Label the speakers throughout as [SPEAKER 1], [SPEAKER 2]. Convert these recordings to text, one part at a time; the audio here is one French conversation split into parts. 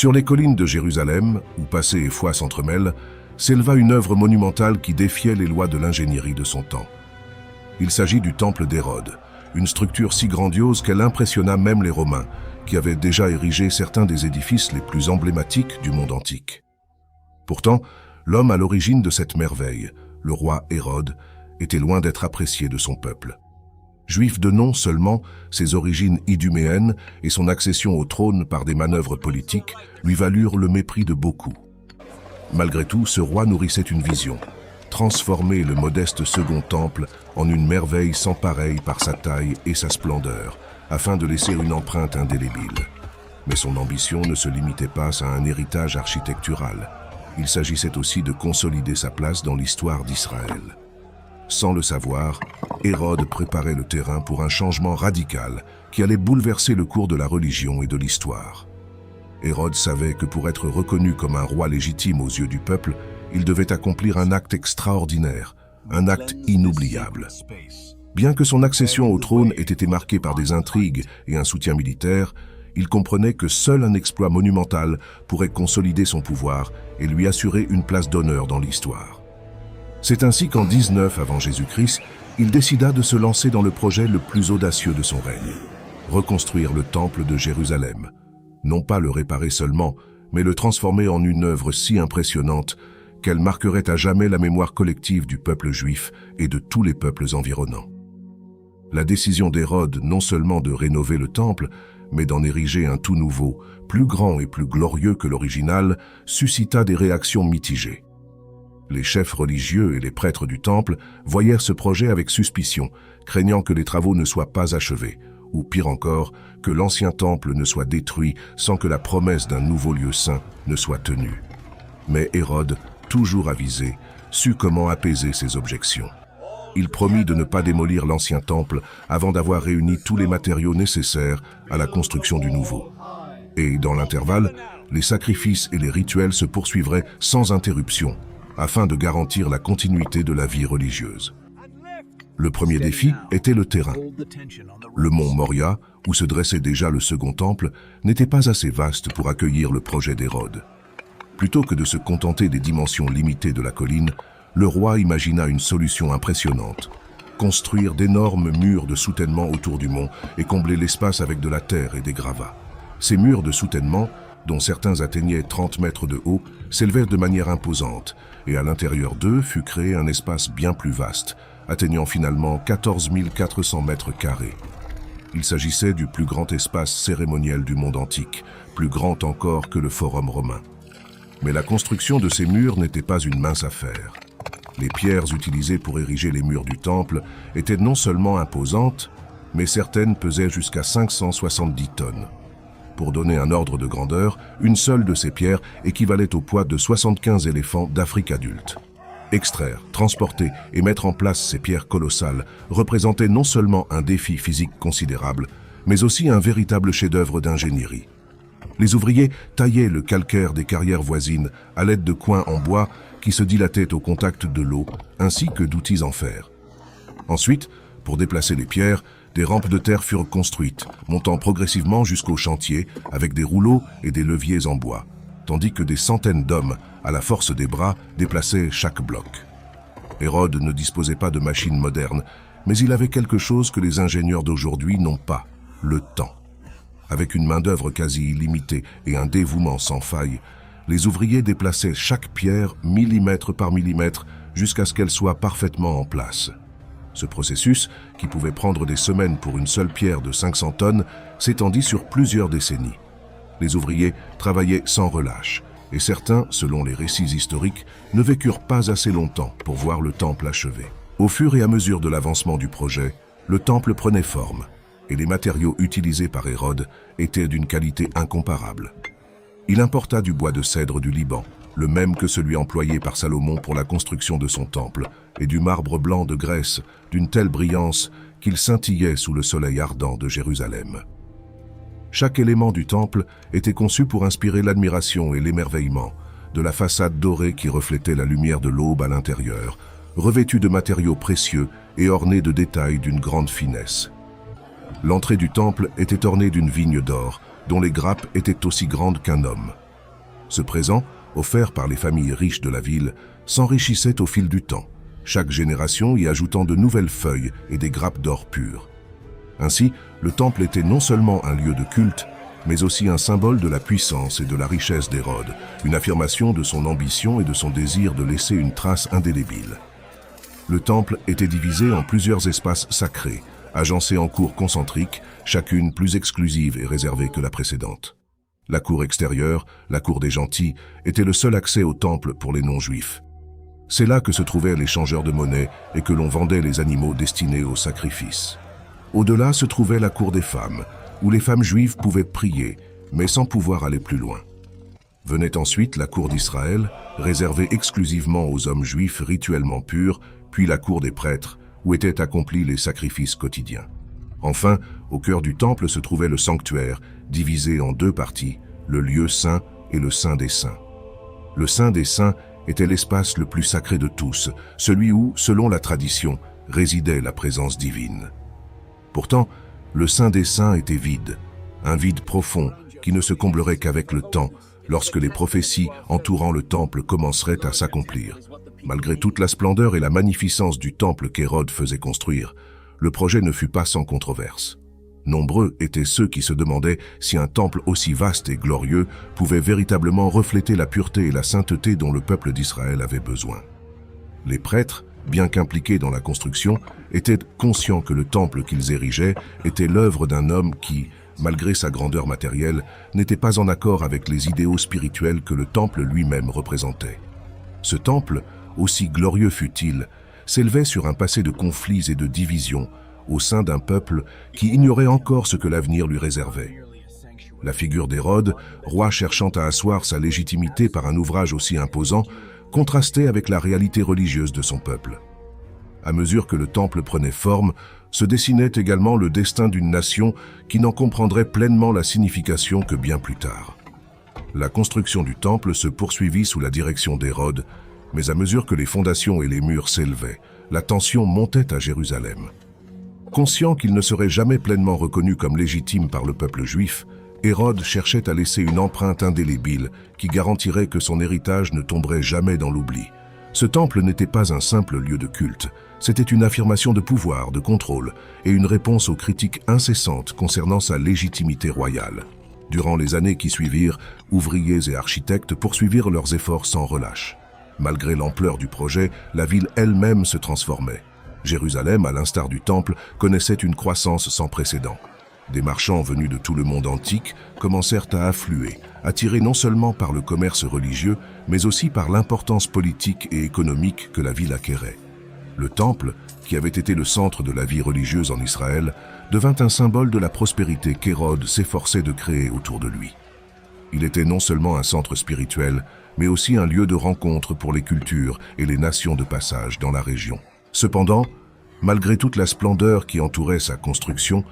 [SPEAKER 1] Sur les collines de Jérusalem, où passé et foi s'entremêlent, s'éleva une œuvre monumentale qui défiait les lois de l'ingénierie de son temps. Il s'agit du temple d'Hérode, une structure si grandiose qu'elle impressionna même les Romains, qui avaient déjà érigé certains des édifices les plus emblématiques du monde antique. Pourtant, l'homme à l'origine de cette merveille, le roi Hérode, était loin d'être apprécié de son peuple. Juif de nom seulement, ses origines iduméennes et son accession au trône par des manœuvres politiques lui valurent le mépris de beaucoup. Malgré tout, ce roi nourrissait une vision, transformer le modeste second temple en une merveille sans pareille par sa taille et sa splendeur, afin de laisser une empreinte indélébile. Mais son ambition ne se limitait pas à un héritage architectural. Il s'agissait aussi de consolider sa place dans l'histoire d'Israël. Sans le savoir, Hérode préparait le terrain pour un changement radical qui allait bouleverser le cours de la religion et de l'histoire. Hérode savait que pour être reconnu comme un roi légitime aux yeux du peuple, il devait accomplir un acte extraordinaire, un acte inoubliable. Bien que son accession au trône ait été marquée par des intrigues et un soutien militaire, il comprenait que seul un exploit monumental pourrait consolider son pouvoir et lui assurer une place d'honneur dans l'histoire. C'est ainsi qu'en 19 avant Jésus-Christ, il décida de se lancer dans le projet le plus audacieux de son règne, reconstruire le temple de Jérusalem. Non pas le réparer seulement, mais le transformer en une œuvre si impressionnante qu'elle marquerait à jamais la mémoire collective du peuple juif et de tous les peuples environnants. La décision d'Hérode non seulement de rénover le temple, mais d'en ériger un tout nouveau, plus grand et plus glorieux que l'original, suscita des réactions mitigées. Les chefs religieux et les prêtres du temple voyèrent ce projet avec suspicion, craignant que les travaux ne soient pas achevés, ou pire encore, que l'ancien temple ne soit détruit sans que la promesse d'un nouveau lieu saint ne soit tenue. Mais Hérode, toujours avisé, sut comment apaiser ces objections. Il promit de ne pas démolir l'ancien temple avant d'avoir réuni tous les matériaux nécessaires à la construction du nouveau. Et dans l'intervalle, les sacrifices et les rituels se poursuivraient sans interruption, afin de garantir la continuité de la vie religieuse. Le premier défi était le terrain. Le mont Moria, où se dressait déjà le second temple, n'était pas assez vaste pour accueillir le projet d'Hérode. Plutôt que de se contenter des dimensions limitées de la colline, le roi imagina une solution impressionnante. Construire d'énormes murs de soutènement autour du mont et combler l'espace avec de la terre et des gravats. Ces murs de soutènement, dont certains atteignaient 30 mètres de haut, s'élevèrent de manière imposante, et à l'intérieur d'eux fut créé un espace bien plus vaste, atteignant finalement 14 400 mètres carrés. Il s'agissait du plus grand espace cérémoniel du monde antique, plus grand encore que le Forum romain. Mais la construction de ces murs n'était pas une mince affaire. Les pierres utilisées pour ériger les murs du temple étaient non seulement imposantes, mais certaines pesaient jusqu'à 570 tonnes. Pour donner un ordre de grandeur, une seule de ces pierres équivalait au poids de 75 éléphants d'Afrique adulte. Extraire, transporter et mettre en place ces pierres colossales représentait non seulement un défi physique considérable, mais aussi un véritable chef-d'œuvre d'ingénierie. Les ouvriers taillaient le calcaire des carrières voisines à l'aide de coins en bois qui se dilataient au contact de l'eau, ainsi que d'outils en fer. Ensuite, pour déplacer les pierres, des rampes de terre furent construites, montant progressivement jusqu'au chantier avec des rouleaux et des leviers en bois, tandis que des centaines d'hommes, à la force des bras, déplaçaient chaque bloc. Hérode ne disposait pas de machines modernes, mais il avait quelque chose que les ingénieurs d'aujourd'hui n'ont pas, le temps. Avec une main-d'œuvre quasi illimitée et un dévouement sans faille, les ouvriers déplaçaient chaque pierre millimètre par millimètre jusqu'à ce qu'elle soit parfaitement en place. Ce processus, qui pouvait prendre des semaines pour une seule pierre de 500 tonnes, s'étendit sur plusieurs décennies. Les ouvriers travaillaient sans relâche, et certains, selon les récits historiques, ne vécurent pas assez longtemps pour voir le temple achevé. Au fur et à mesure de l'avancement du projet, le temple prenait forme, et les matériaux utilisés par Hérode étaient d'une qualité incomparable. Il importa du bois de cèdre du Liban, le même que celui employé par Salomon pour la construction de son temple, et du marbre blanc de Grèce, d'une telle brillance qu'il scintillait sous le soleil ardent de Jérusalem. Chaque élément du temple était conçu pour inspirer l'admiration et l'émerveillement, de la façade dorée qui reflétait la lumière de l'aube à l'intérieur, revêtue de matériaux précieux et ornée de détails d'une grande finesse. L'entrée du temple était ornée d'une vigne d'or, dont les grappes étaient aussi grandes qu'un homme. Ce présent, offert par les familles riches de la ville, s'enrichissait au fil du temps, chaque génération y ajoutant de nouvelles feuilles et des grappes d'or pur. Ainsi, le temple était non seulement un lieu de culte, mais aussi un symbole de la puissance et de la richesse d'Hérode, une affirmation de son ambition et de son désir de laisser une trace indélébile. Le temple était divisé en plusieurs espaces sacrés, agencés en cours concentriques, chacune plus exclusive et réservée que la précédente. La cour extérieure, la cour des gentils, était le seul accès au temple pour les non-juifs. C'est là que se trouvaient les changeurs de monnaie et que l'on vendait les animaux destinés au sacrifice. Au-delà se trouvait la cour des femmes, où les femmes juives pouvaient prier, mais sans pouvoir aller plus loin. Venait ensuite la cour d'Israël, réservée exclusivement aux hommes juifs rituellement purs, puis la cour des prêtres, où étaient accomplis les sacrifices quotidiens. Enfin, au cœur du temple se trouvait le sanctuaire, divisé en deux parties, le lieu saint et le saint des saints. Le saint des saints était l'espace le plus sacré de tous, celui où, selon la tradition, résidait la présence divine. Pourtant, le saint des saints était vide, un vide profond qui ne se comblerait qu'avec le temps, lorsque les prophéties entourant le temple commenceraient à s'accomplir. Malgré toute la splendeur et la magnificence du temple qu'Hérode faisait construire, le projet ne fut pas sans controverse. Nombreux étaient ceux qui se demandaient si un temple aussi vaste et glorieux pouvait véritablement refléter la pureté et la sainteté dont le peuple d'Israël avait besoin. Les prêtres, bien qu'impliqués dans la construction, étaient conscients que le temple qu'ils érigeaient était l'œuvre d'un homme qui, malgré sa grandeur matérielle, n'était pas en accord avec les idéaux spirituels que le temple lui-même représentait. Ce temple, aussi glorieux fût-il, s'élevait sur un passé de conflits et de divisions au sein d'un peuple qui ignorait encore ce que l'avenir lui réservait. La figure d'Hérode, roi cherchant à asseoir sa légitimité par un ouvrage aussi imposant, contrastait avec la réalité religieuse de son peuple. À mesure que le temple prenait forme, se dessinait également le destin d'une nation qui n'en comprendrait pleinement la signification que bien plus tard. La construction du temple se poursuivit sous la direction d'Hérode, mais à mesure que les fondations et les murs s'élevaient, la tension montait à Jérusalem. Conscient qu'il ne serait jamais pleinement reconnu comme légitime par le peuple juif, Hérode cherchait à laisser une empreinte indélébile qui garantirait que son héritage ne tomberait jamais dans l'oubli. Ce temple n'était pas un simple lieu de culte, c'était une affirmation de pouvoir, de contrôle et une réponse aux critiques incessantes concernant sa légitimité royale. Durant les années qui suivirent, ouvriers et architectes poursuivirent leurs efforts sans relâche. Malgré l'ampleur du projet, la ville elle-même se transformait. Jérusalem, à l'instar du temple, connaissait une croissance sans précédent. Des marchands venus de tout le monde antique commencèrent à affluer, attirés non seulement par le commerce religieux, mais aussi par l'importance politique et économique que la ville acquérait. Le temple, qui avait été le centre de la vie religieuse en Israël, devint un symbole de la prospérité qu'Hérode s'efforçait de créer autour de lui. Il était non seulement un centre spirituel, mais aussi un lieu de rencontre pour les cultures et les nations de passage dans la région. Cependant, malgré toute la splendeur qui entourait sa construction,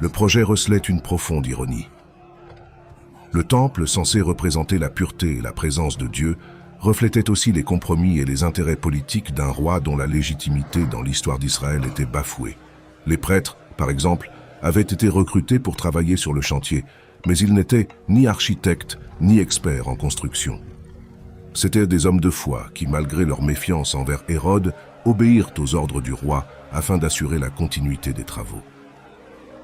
[SPEAKER 1] le projet recelait une profonde ironie. Le temple, censé représenter la pureté et la présence de Dieu, reflétait aussi les compromis et les intérêts politiques d'un roi dont la légitimité dans l'histoire d'Israël était bafouée. Les prêtres, par exemple, avaient été recrutés pour travailler sur le chantier, mais ils n'étaient ni architectes ni experts en construction. C'étaient des hommes de foi qui, malgré leur méfiance envers Hérode, obéirent aux ordres du roi afin d'assurer la continuité des travaux.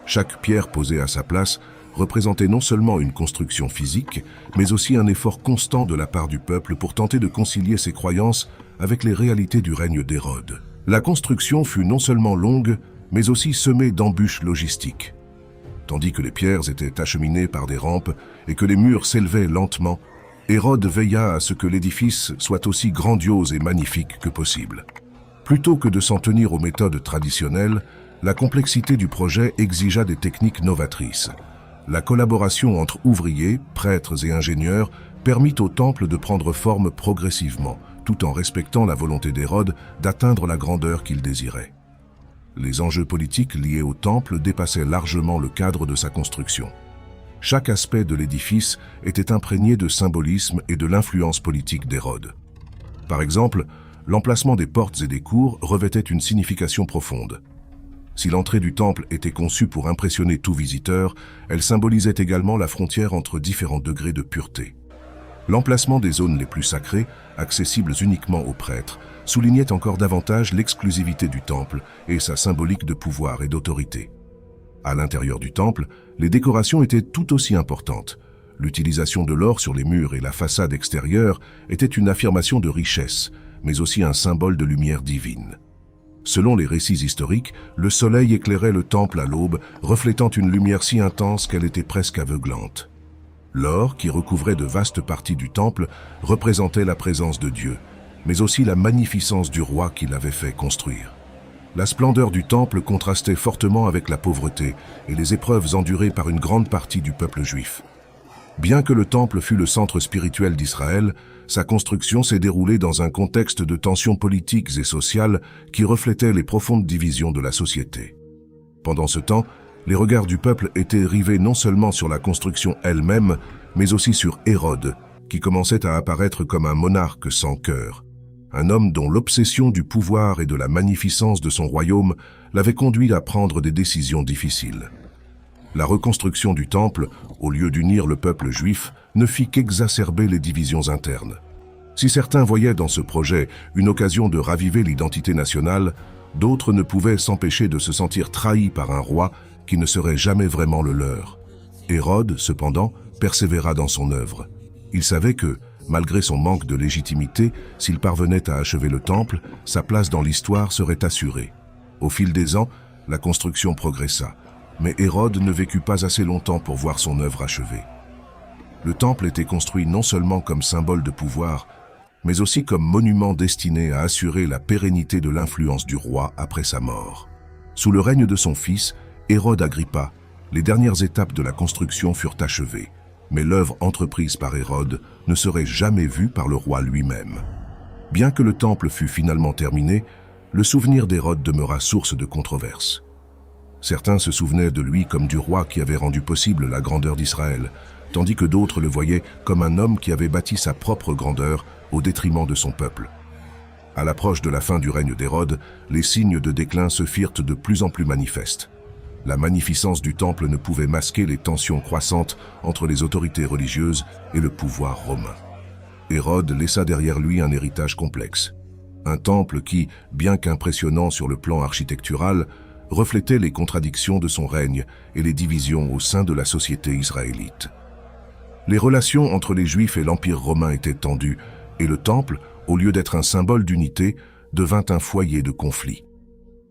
[SPEAKER 1] Chaque pierre posée à sa place représentait non seulement une construction physique, mais aussi un effort constant de la part du peuple pour tenter de concilier ses croyances avec les réalités du règne d'Hérode. La construction fut non seulement longue, mais aussi semée d'embûches logistiques. Tandis que les pierres étaient acheminées par des rampes et que les murs s'élevaient lentement, Hérode veilla à ce que l'édifice soit aussi grandiose et magnifique que possible. Plutôt que de s'en tenir aux méthodes traditionnelles, la complexité du projet exigea des techniques novatrices. La collaboration entre ouvriers, prêtres et ingénieurs permit au temple de prendre forme progressivement, tout en respectant la volonté d'Hérode d'atteindre la grandeur qu'il désirait. Les enjeux politiques liés au temple dépassaient largement le cadre de sa construction. Chaque aspect de l'édifice était imprégné de symbolisme et de l'influence politique d'Hérode. Par exemple, l'emplacement des portes et des cours revêtait une signification profonde. Si l'entrée du temple était conçue pour impressionner tout visiteur, elle symbolisait également la frontière entre différents degrés de pureté. L'emplacement des zones les plus sacrées, accessibles uniquement aux prêtres, soulignait encore davantage l'exclusivité du temple et sa symbolique de pouvoir et d'autorité. À l'intérieur du temple, les décorations étaient tout aussi importantes. L'utilisation de l'or sur les murs et la façade extérieure était une affirmation de richesse, mais aussi un symbole de lumière divine. Selon les récits historiques, le soleil éclairait le temple à l'aube, reflétant une lumière si intense qu'elle était presque aveuglante. L'or, qui recouvrait de vastes parties du temple, représentait la présence de Dieu, mais aussi la magnificence du roi qui l'avait fait construire. La splendeur du temple contrastait fortement avec la pauvreté et les épreuves endurées par une grande partie du peuple juif. Bien que le temple fût le centre spirituel d'Israël, sa construction s'est déroulée dans un contexte de tensions politiques et sociales qui reflétaient les profondes divisions de la société. Pendant ce temps, les regards du peuple étaient rivés non seulement sur la construction elle-même, mais aussi sur Hérode, qui commençait à apparaître comme un monarque sans cœur. Un homme dont l'obsession du pouvoir et de la magnificence de son royaume l'avait conduit à prendre des décisions difficiles. La reconstruction du temple, au lieu d'unir le peuple juif, ne fit qu'exacerber les divisions internes. Si certains voyaient dans ce projet une occasion de raviver l'identité nationale, d'autres ne pouvaient s'empêcher de se sentir trahis par un roi qui ne serait jamais vraiment le leur. Hérode, cependant, persévéra dans son œuvre. Il savait que, malgré son manque de légitimité, s'il parvenait à achever le temple, sa place dans l'histoire serait assurée. Au fil des ans, la construction progressa, mais Hérode ne vécut pas assez longtemps pour voir son œuvre achevée. Le temple était construit non seulement comme symbole de pouvoir, mais aussi comme monument destiné à assurer la pérennité de l'influence du roi après sa mort. Sous le règne de son fils, Hérode Agrippa, les dernières étapes de la construction furent achevées, mais l'œuvre entreprise par Hérode ne serait jamais vue par le roi lui-même. Bien que le temple fût finalement terminé, le souvenir d'Hérode demeura source de controverses. Certains se souvenaient de lui comme du roi qui avait rendu possible la grandeur d'Israël, tandis que d'autres le voyaient comme un homme qui avait bâti sa propre grandeur au détriment de son peuple. À l'approche de la fin du règne d'Hérode, les signes de déclin se firent de plus en plus manifestes. La magnificence du temple ne pouvait masquer les tensions croissantes entre les autorités religieuses et le pouvoir romain. Hérode laissa derrière lui un héritage complexe. Un temple qui, bien qu'impressionnant sur le plan architectural, reflétait les contradictions de son règne et les divisions au sein de la société israélite. Les relations entre les Juifs et l'Empire romain étaient tendues, et le temple, au lieu d'être un symbole d'unité, devint un foyer de conflit.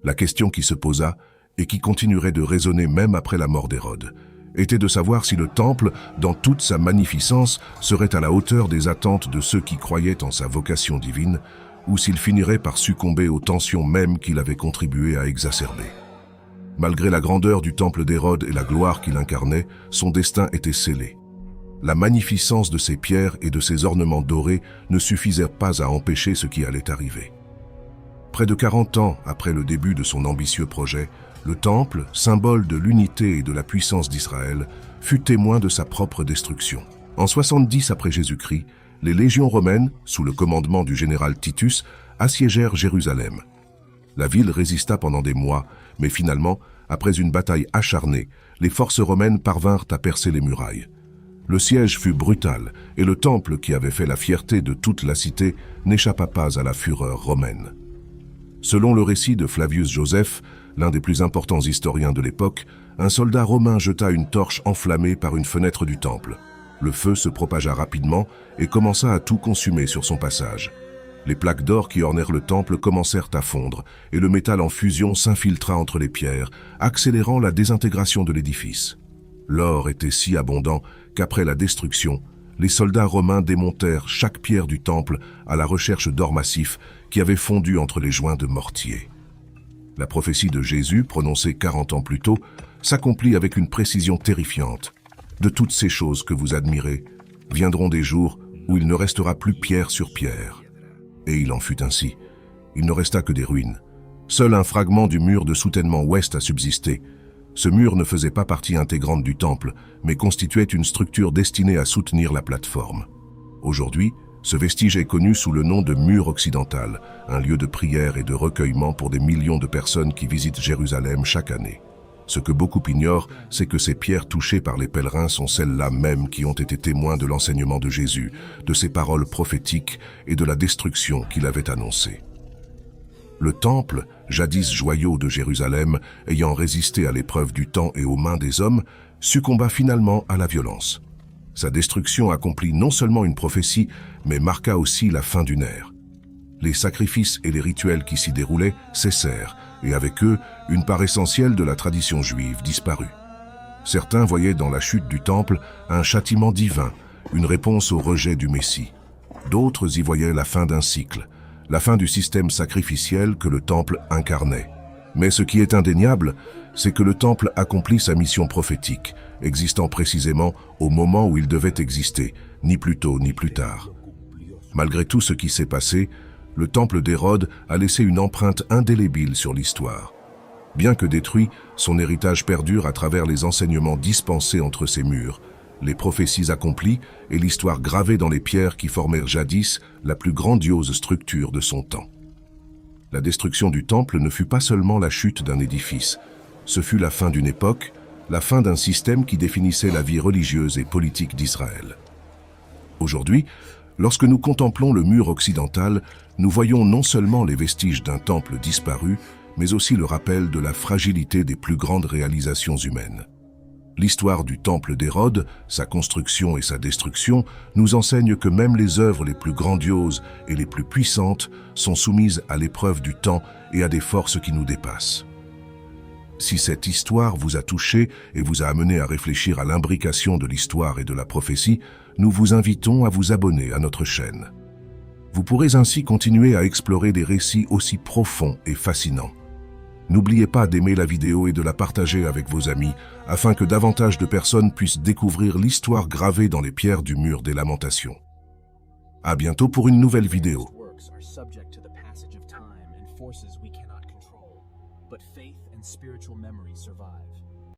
[SPEAKER 1] La question qui se posa, et qui continuerait de résonner même après la mort d'Hérode, était de savoir si le temple, dans toute sa magnificence, serait à la hauteur des attentes de ceux qui croyaient en sa vocation divine, ou s'il finirait par succomber aux tensions mêmes qu'il avait contribué à exacerber. Malgré la grandeur du temple d'Hérode et la gloire qu'il incarnait, son destin était scellé. La magnificence de ses pierres et de ses ornements dorés ne suffisèrent pas à empêcher ce qui allait arriver. Près de 40 ans après le début de son ambitieux projet, le temple, symbole de l'unité et de la puissance d'Israël, fut témoin de sa propre destruction. En 70 après Jésus-Christ, les légions romaines, sous le commandement du général Titus, assiégèrent Jérusalem. La ville résista pendant des mois, mais finalement, après une bataille acharnée, les forces romaines parvinrent à percer les murailles. Le siège fut brutal, et le temple, qui avait fait la fierté de toute la cité, n'échappa pas à la fureur romaine. Selon le récit de Flavius Joseph, l'un des plus importants historiens de l'époque, un soldat romain jeta une torche enflammée par une fenêtre du temple. Le feu se propagea rapidement et commença à tout consumer sur son passage. Les plaques d'or qui ornèrent le temple commencèrent à fondre, et le métal en fusion s'infiltra entre les pierres, accélérant la désintégration de l'édifice. L'or était si abondant qu'après la destruction, les soldats romains démontèrent chaque pierre du temple à la recherche d'or massif qui avait fondu entre les joints de mortier. La prophétie de Jésus, prononcée 40 ans plus tôt, s'accomplit avec une précision terrifiante. De toutes ces choses que vous admirez, viendront des jours où il ne restera plus pierre sur pierre. Et il en fut ainsi. Il ne resta que des ruines. Seul un fragment du mur de soutènement ouest a subsisté. Ce mur ne faisait pas partie intégrante du temple, mais constituait une structure destinée à soutenir la plateforme. Aujourd'hui, ce vestige est connu sous le nom de mur occidental, un lieu de prière et de recueillement pour des millions de personnes qui visitent Jérusalem chaque année. Ce que beaucoup ignorent, c'est que ces pierres touchées par les pèlerins sont celles-là même qui ont été témoins de l'enseignement de Jésus, de ses paroles prophétiques et de la destruction qu'il avait annoncée. Le temple, jadis joyau de Jérusalem, ayant résisté à l'épreuve du temps et aux mains des hommes, succomba finalement à la violence. Sa destruction accomplit non seulement une prophétie, mais marqua aussi la fin d'une ère. Les sacrifices et les rituels qui s'y déroulaient cessèrent, et avec eux, une part essentielle de la tradition juive disparut. Certains voyaient dans la chute du temple un châtiment divin, une réponse au rejet du Messie. D'autres y voyaient la fin d'un cycle, la fin du système sacrificiel que le temple incarnait. Mais ce qui est indéniable, c'est que le temple accomplit sa mission prophétique, existant précisément au moment où il devait exister, ni plus tôt ni plus tard. Malgré tout ce qui s'est passé, le temple d'Hérode a laissé une empreinte indélébile sur l'histoire. Bien que détruit, son héritage perdure à travers les enseignements dispensés entre ses murs, les prophéties accomplies et l'histoire gravée dans les pierres qui formèrent jadis la plus grandiose structure de son temps. La destruction du temple ne fut pas seulement la chute d'un édifice, ce fut la fin d'une époque, la fin d'un système qui définissait la vie religieuse et politique d'Israël. Aujourd'hui, lorsque nous contemplons le mur occidental, nous voyons non seulement les vestiges d'un temple disparu, mais aussi le rappel de la fragilité des plus grandes réalisations humaines. L'histoire du temple d'Hérode, sa construction et sa destruction, nous enseigne que même les œuvres les plus grandioses et les plus puissantes sont soumises à l'épreuve du temps et à des forces qui nous dépassent. Si cette histoire vous a touché et vous a amené à réfléchir à l'imbrication de l'histoire et de la prophétie, nous vous invitons à vous abonner à notre chaîne. Vous pourrez ainsi continuer à explorer des récits aussi profonds et fascinants. N'oubliez pas d'aimer la vidéo et de la partager avec vos amis, afin que davantage de personnes puissent découvrir l'histoire gravée dans les pierres du mur des Lamentations. À bientôt pour une nouvelle vidéo.
[SPEAKER 2] But faith and spiritual memory survive.